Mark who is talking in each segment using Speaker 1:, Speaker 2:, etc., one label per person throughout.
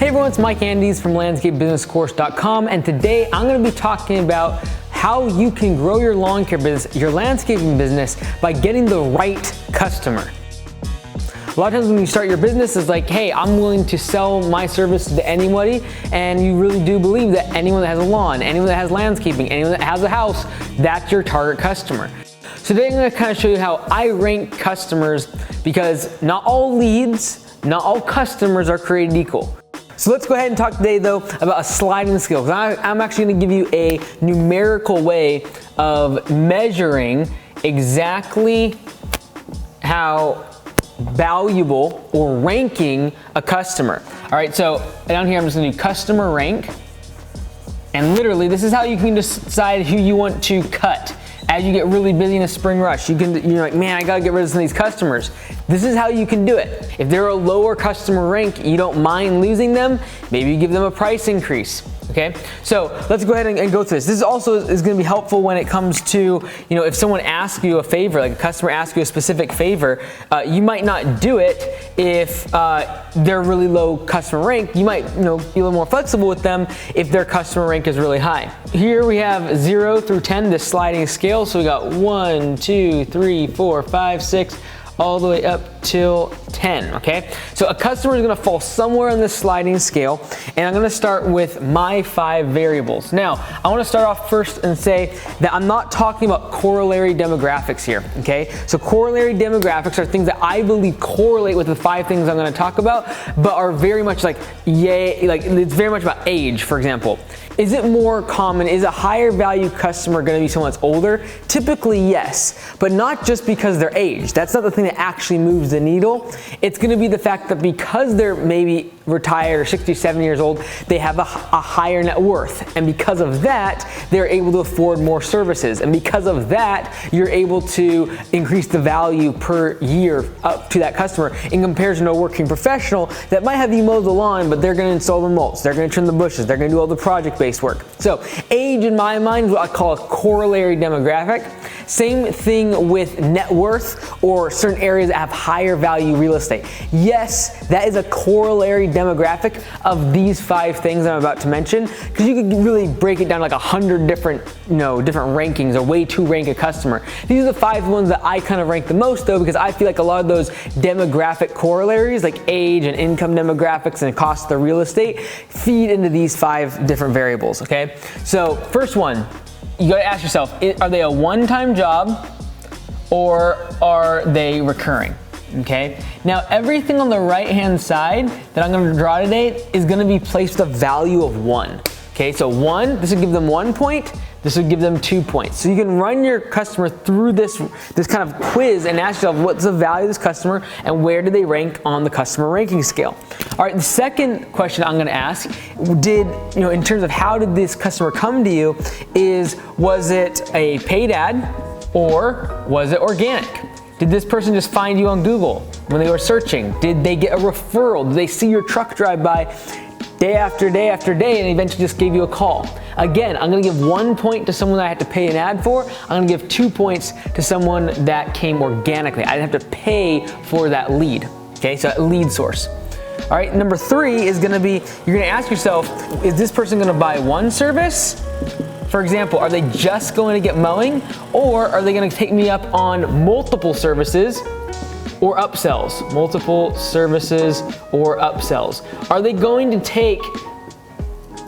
Speaker 1: Hey everyone, it's Mike Andes from landscapebusinesscourse.com, and today I'm going to be talking about how you can grow your lawn care business, your landscaping business, by getting the right customer. A lot of times when you start your business, it's like, hey, I'm willing to sell my service to anybody, and you really do believe that anyone that has a lawn, anyone that has landscaping, anyone that has a house, that's your target customer. So today I'm going to kind of show you how I rank customers, because not all leads, not all customers are created equal. So let's go ahead and talk today though about a sliding scale, because I'm actually going to give you a numerical way of measuring exactly how valuable or ranking a customer. All right, so down here I'm just going to do customer rank, and literally this is how you can decide who you want to cut. As you get really busy in a spring rush, you're like, man, I gotta get rid of some of these customers. This is how you can do it. If they're a lower customer rank, you don't mind losing them, maybe you give them a price increase. Okay, so let's go ahead and go through this. This also is going to be helpful when it comes to, if someone asks you a favor, like a customer asks you a specific favor, you might not do it if they're really low customer rank. You might, be a little more flexible with them if their customer rank is really high. Here we have 0 through 10, this sliding scale. So we got 1, 2, 3, 4, 5, 6, all the way up till 10, okay? So a customer is gonna fall somewhere on this sliding scale, and I'm gonna start with my 5 variables. Now, I wanna start off first and say that I'm not talking about corollary demographics here, okay? So corollary demographics are things that I believe correlate with the 5 things I'm gonna talk about, but are very much it's very much about age, for example. Is it more common, is a higher value customer gonna be someone that's older? Typically, yes, but not just because they're age. That's not the thing that actually moves the needle. It's gonna be the fact that because they're maybe retired or 67 years old, they have a higher net worth. And because of that, they're able to afford more services. And because of that, you're able to increase the value per year up to that customer in comparison to a working professional that might have you mow the lawn, but they're gonna install the mulch, they're gonna trim the bushes, they're gonna do all the project-based work. So age in my mind is what I call a corollary demographic. Same thing with net worth or certain areas that have higher value real estate. Yes, that is a corollary demographic of these 5 things I'm about to mention, because you could really break it down like 100 different rankings or way to rank a customer. These are the 5 ones that I kind of rank the most though, because I feel like a lot of those demographic corollaries like age and income demographics and cost of the real estate feed into these 5 different variables, okay? So first one, you gotta ask yourself, are they a one-time job or are they recurring? Okay, now everything on the right-hand side that I'm gonna draw today is gonna be placed with a value of 1. Okay, so 1, this would give them 1 point, this would give them 2 points. So you can run your customer through this kind of quiz and ask yourself, what's the value of this customer and where do they rank on the customer ranking scale? All right, the second question I'm gonna ask, in terms of how did this customer come to you, was it a paid ad or was it organic? Did this person just find you on Google when they were searching? Did they get a referral? Did they see your truck drive by day after day after day and eventually just gave you a call? Again, I'm gonna give 1 point to someone that I had to pay an ad for. I'm gonna give 2 points to someone that came organically. I didn't have to pay for that lead, okay? So that lead source. All right, number 3 is gonna be, you're gonna ask yourself, is this person gonna buy one service? For example, are they just going to get mowing, or are they going to take me up on multiple services or upsells? Multiple services or upsells. Are they going to take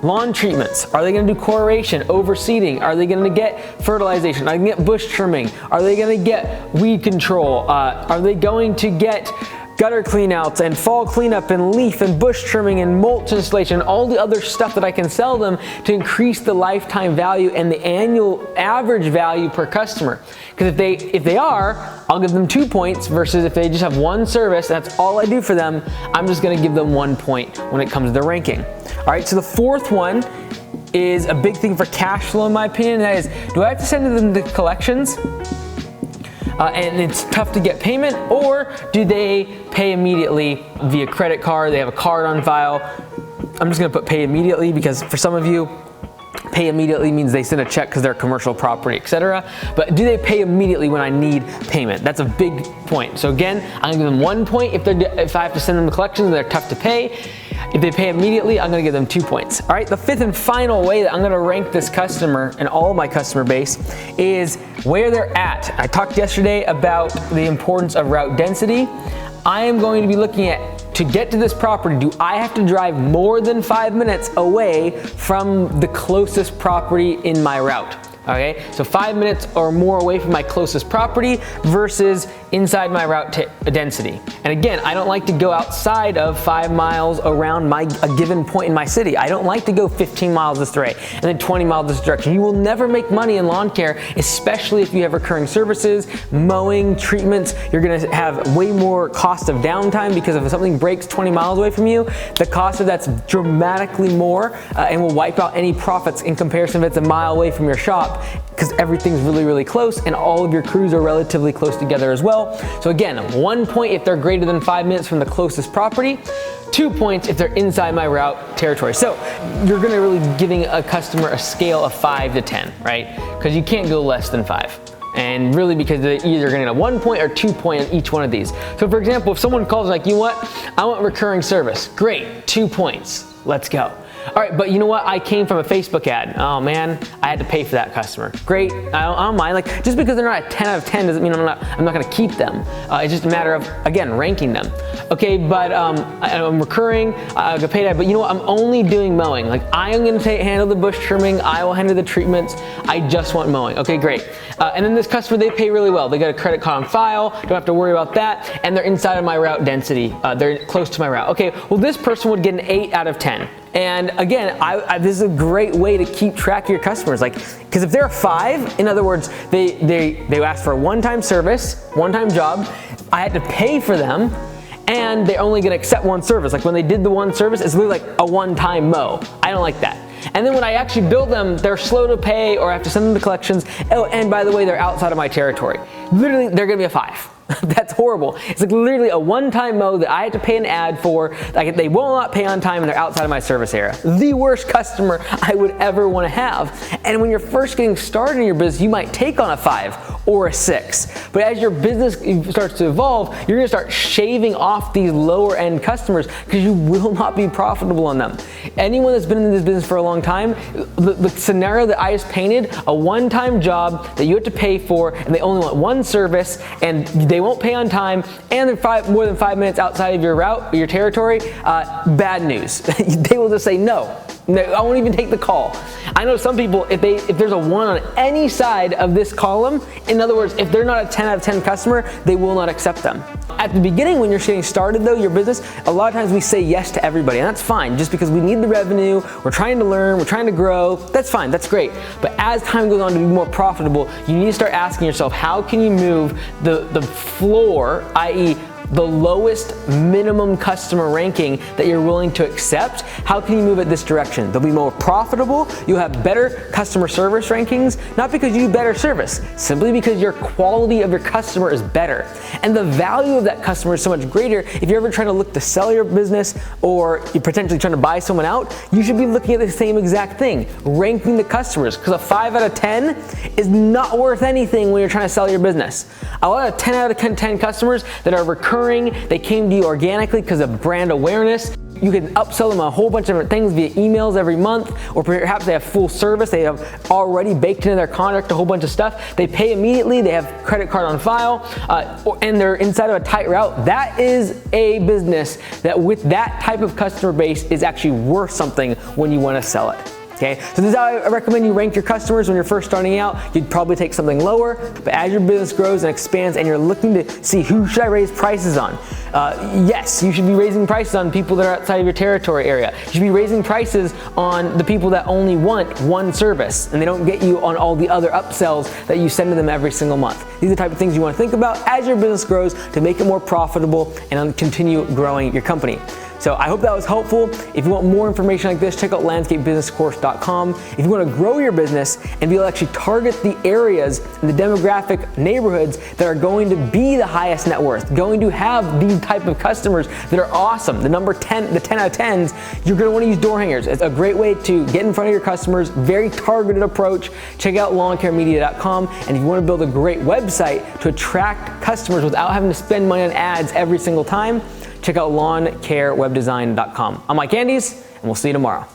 Speaker 1: lawn treatments? Are they going to do chloration, overseeding? Are they going to get fertilization? Are they going to get bush trimming? Are they going to get weed control? Are they going to get gutter cleanouts and fall cleanup and leaf and bush trimming and mulch installation, all the other stuff that I can sell them to increase the lifetime value and the annual average value per customer? Because if they are, I'll give them 2 points, versus if they just have one service, that's all I do for them, I'm just gonna give them 1 point when it comes to the ranking. All right, so the 4th one is a big thing for cash flow in my opinion, and that is, do I have to send them to collections? And it's tough to get payment, or do they pay immediately via credit card? They have a card on file. I'm just gonna put pay immediately, because for some of you, pay immediately means they send a check because they're commercial property, etc. But do they pay immediately when I need payment? That's a big point. So again, I'm gonna give them 1 point if I have to send them the collections and they're tough to pay. If they pay immediately, I'm gonna give them 2 points. All right, the fifth and final way that I'm gonna rank this customer and all of my customer base is where they're at. I talked yesterday about the importance of route density. I am going to be looking at, to get to this property, do I have to drive more than 5 minutes away from the closest property in my route? Okay, so 5 minutes or more away from my closest property versus inside my route density. And again, I don't like to go outside of 5 miles around a given point in my city. I don't like to go 15 miles this way and then 20 miles this direction. You will never make money in lawn care, especially if you have recurring services, mowing, treatments. You're gonna have way more cost of downtime because if something breaks 20 miles away from you, the cost of that's dramatically more and will wipe out any profits in comparison if it's a mile away from your shop, because everything's really, really close and all of your crews are relatively close together as well. So again, 1 point if they're greater than 5 minutes from the closest property, 2 points if they're inside my route territory. So you're gonna really be giving a customer a scale of 5 to 10, right? Because you can't go less than 5. And really because they're either gonna get a 1 point or 2 point on each one of these. So for example, if someone calls like, you know what, I want recurring service. Great, 2 points, let's go. All right, but you know what? I came from a Facebook ad. Oh man, I had to pay for that customer. Great, I don't mind. Like, just because they're not a 10 out of 10 doesn't mean I'm not gonna keep them. It's just a matter of, again, ranking them. Okay, but I'm recurring, I get paid, but you know what? I'm only doing mowing. Like, I am gonna handle the bush trimming, I will handle the treatments, I just want mowing. Okay, great. And then this customer, they pay really well. They got a credit card on file, don't have to worry about that, and they're inside of my route density. They're close to my route. Okay, well this person would get an 8 out of 10. And again, this is a great way to keep track of your customers. Like, because if they're a 5, in other words, they asked for a one-time service, one-time job, I had to pay for them, and they're only gonna accept one service. Like when they did the one service, it's literally like a one-time mow. I don't like that. And then when I actually bill them, they're slow to pay or I have to send them the collections. Oh, and by the way, they're outside of my territory. Literally, they're gonna be a 5. That's horrible. It's like literally a one-time mow that I had to pay an ad for. Like they will not pay on time and they're outside of my service area. The worst customer I would ever want to have. And when you're first getting started in your business, you might take on a 5 or a 6. But as your business starts to evolve, you're gonna start shaving off these lower end customers because you will not be profitable on them. Anyone that's been in this business for a long time, the scenario that I just painted, a one-time job that you have to pay for and they only want one service and they won't pay on time and they're more than 5 minutes outside of your route, your territory, bad news. They will just say no. I won't even take the call. I know some people, if there's a 1 on any side of this column, in other words, if they're not a 10 out of 10 customer, they will not accept them. At the beginning, when you're getting started though, your business, a lot of times we say yes to everybody, and that's fine, just because we need the revenue, we're trying to learn, we're trying to grow, that's fine, that's great. But as time goes on to be more profitable, you need to start asking yourself, how can you move the floor, i.e., the lowest minimum customer ranking that you're willing to accept, how can you move it this direction? They'll be more profitable, you'll have better customer service rankings, not because you do better service, simply because your quality of your customer is better. And the value of that customer is so much greater. If you're ever trying to look to sell your business or you're potentially trying to buy someone out, you should be looking at the same exact thing, ranking the customers, because a 5 out of 10 is not worth anything when you're trying to sell your business. A lot of 10 out of 10 customers that are recurring, they came to you organically because of brand awareness. You can upsell them a whole bunch of different things via emails every month, or perhaps they have full service. They have already baked into their contract a whole bunch of stuff. They pay immediately, they have credit card on file, and they're inside of a tight route. That is a business that with that type of customer base is actually worth something when you want to sell it. Okay, so this is how I recommend you rank your customers when you're first starting out. You'd probably take something lower, but as your business grows and expands and you're looking to see who should I raise prices on, yes, you should be raising prices on people that are outside of your territory area. You should be raising prices on the people that only want one service and they don't get you on all the other upsells that you send to them every single month. These are the type of things you want to think about as your business grows to make it more profitable and continue growing your company. So I hope that was helpful. If you want more information like this, check out landscapebusinesscourse.com. If you want to grow your business and be able to actually target the areas and the demographic neighborhoods that are going to be the highest net worth, going to have these certain type of customers that are awesome, the 10 out of 10s, you're gonna wanna use door hangers. It's a great way to get in front of your customers, very targeted approach. Check out lawncaremedia.com, and if you wanna build a great website to attract customers without having to spend money on ads every single time, check out lawncarewebdesign.com. I'm Mike Andes, and we'll see you tomorrow.